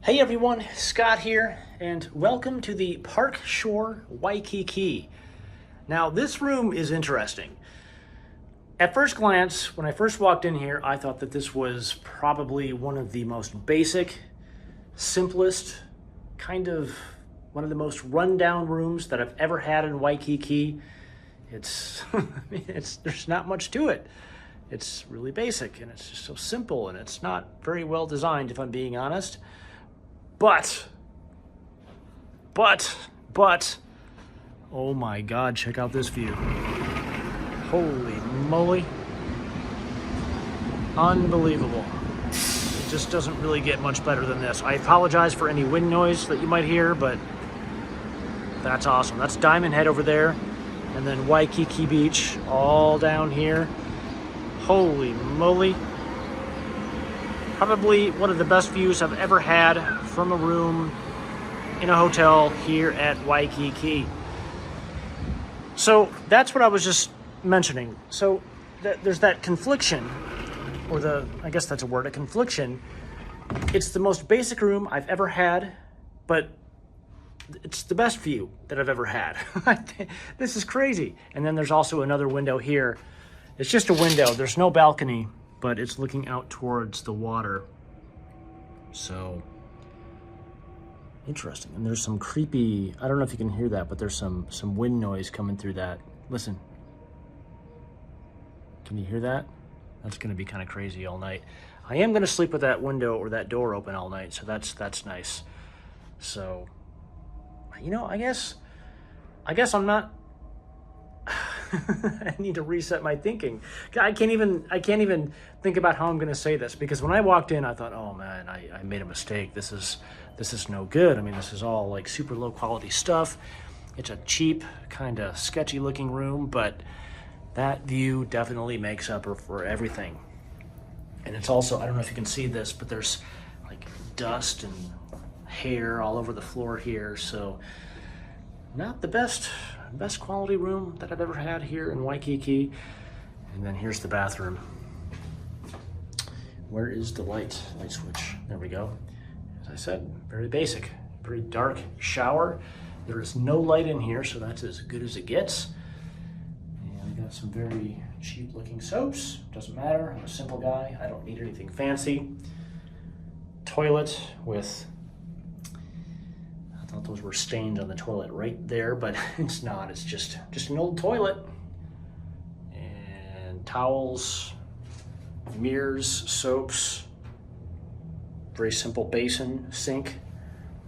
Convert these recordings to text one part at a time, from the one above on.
Hey everyone, Scott here, and welcome to the Park Shore Waikiki. Now, this room is interesting. At first glance, when I first walked in here, I thought that this was probably one of the most basic, simplest, kind of one of the most rundown rooms that I've ever had in Waikiki. It's, there's not much to it. It's really basic, and it's just so simple, and it's not very well designed, if I'm being honest. But, oh my God, check out this view. Holy moly. Unbelievable. It just doesn't really get much better than this. I apologize for any wind noise that you might hear, but that's awesome. That's Diamond Head over there, and then Waikiki Beach all down here. Holy moly. Probably one of the best views I've ever had from a room in a hotel here at Waikiki. So that's what I was just mentioning. So there's that confliction, or I guess that's a word, a confliction. It's the most basic room I've ever had, but it's the best view that I've ever had. This is crazy. And then there's also another window here. It's just a window. There's no balcony, but it's looking out towards the water. So interesting. And there's some creepy, I don't know if you can hear that, but there's some wind noise coming through that. Listen. Can you hear that? That's gonna be kind of crazy all night. I am gonna sleep with that window or that door open all night, so that's nice. So, you know, I guess I'm not I need to reset my thinking. I can't even think about how I'm going to say this, because when I walked in, I thought, oh man, I made a mistake. This is no good. I mean, this is all like super low quality stuff. It's a cheap, kind of sketchy looking room, but that view definitely makes up for everything. And it's also, I don't know if you can see this, but there's like dust and hair all over the floor here. So not the best quality room that I've ever had here in Waikiki. And then here's the bathroom. Where is the light switch? There we go. As I said, very basic, very dark shower. There is no light in here, so that's as good as it gets. And I got some very cheap looking soaps. Doesn't matter, I'm a simple guy. I don't need anything fancy. Toilet with, I thought those were stains on the toilet right there, but it's not. It's just an old toilet. And towels, mirrors, soaps, very simple basin, sink.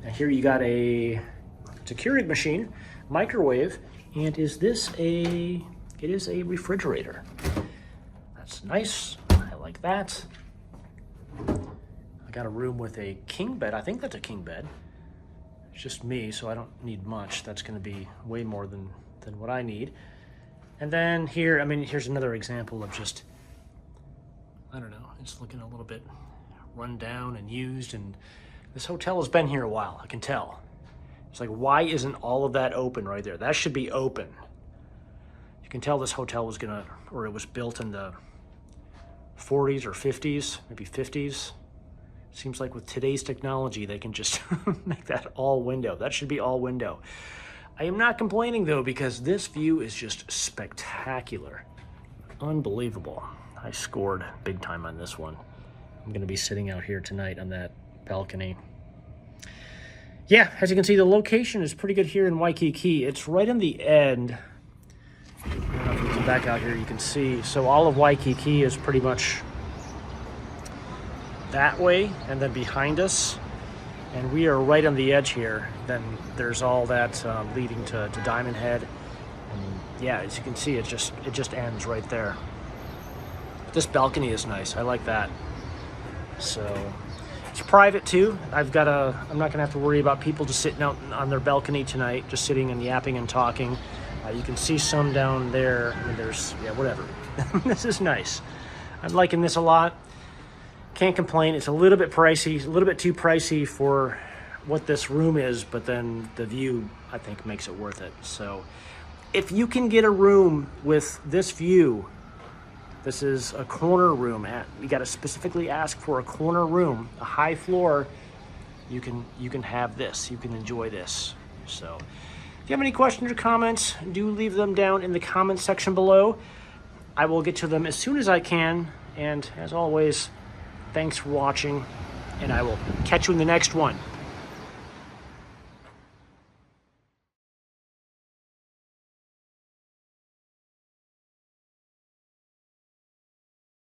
And here you got it's a Keurig machine, microwave, and it is a refrigerator. That's nice, I like that. I got a room with a king bed. I think that's a king bed. It's just me, so I don't need much. That's gonna be way more than what I need. And then here, I mean, here's another example of just, I don't know, it's looking a little bit run down and used, and this hotel has been here a while, I can tell. It's like, why isn't all of that open right there? That should be open. You can tell this hotel was it was built in the 40s or 50s, maybe 50s. Seems like with today's technology, they can just make that all window. That should be all window. I am not complaining though, because this view is just spectacular. Unbelievable. I scored big time on this one. I'm gonna be sitting out here tonight on that balcony. Yeah, as you can see, the location is pretty good here in Waikiki. It's right on the end. I don't know if you come back out here, you can see. So all of Waikiki is pretty much that way, and then behind us, and we are right on the edge here. Then there's all that leading to Diamond Head, and yeah, as you can see, it just ends right there. This balcony is nice. I like that. So it's private too. I'm not gonna have to worry about people just sitting out on their balcony tonight, just sitting and yapping and talking. You can see some down there. I mean, yeah, whatever. This is nice. I'm liking this a lot. Can't complain. It's a little bit pricey, a little bit too pricey for what this room is, but then the view, I think, makes it worth it. So if you can get a room with this view, this is a corner room. You got to specifically ask for a corner room, a high floor you can have this. You can enjoy this. So if you have any questions or comments, do leave them down in the comments section below. I will get to them as soon as I can. And as always, thanks for watching, and I will catch you in the next one.